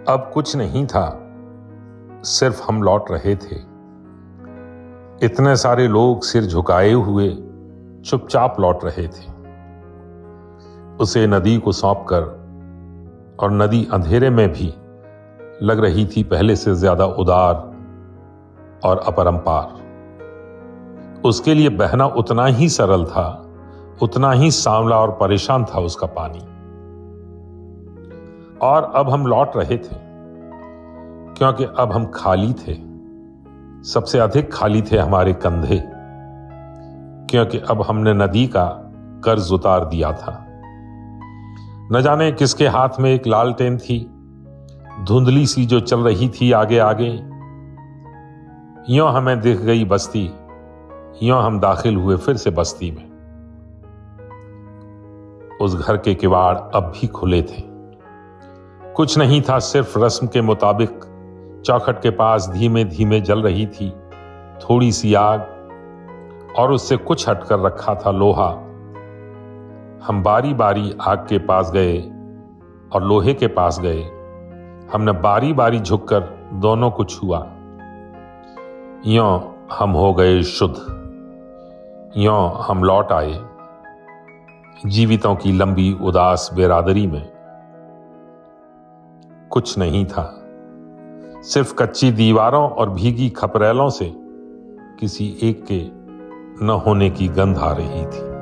अब कुछ नहीं था, सिर्फ हम लौट रहे थे। इतने सारे लोग सिर झुकाए हुए चुपचाप लौट रहे थे, उसे नदी को सौंपकर। और नदी अंधेरे में भी लग रही थी पहले से ज्यादा उदार और अपरंपार। उसके लिए बहना उतना ही सरल था, उतना ही सांवला और परेशान था उसका पानी। और अब हम लौट रहे थे, क्योंकि अब हम खाली थे। सबसे अधिक खाली थे हमारे कंधे, क्योंकि अब हमने नदी का कर्ज उतार दिया था। न जाने किसके हाथ में एक लालटेन थी, धुंधली सी, जो चल रही थी आगे आगे। यों हमें दिख गई बस्ती, यों हम दाखिल हुए फिर से बस्ती में। उस घर के किवाड़ अब भी खुले थे। कुछ नहीं था, सिर्फ रस्म के मुताबिक चौखट के पास धीमे धीमे जल रही थी थोड़ी सी आग, और उससे कुछ हटकर रखा था लोहा। हम बारी बारी आग के पास गए और लोहे के पास गए। हमने बारी बारी झुककर दोनों को छुआ। यों हम हो गए शुद्ध, यों हम लौट आए जीवितों की लंबी उदास बेरादरी में। कुछ नहीं था, सिर्फ कच्ची दीवारों और भीगी खपरेलों से किसी एक के न होने की गंध आ रही थी।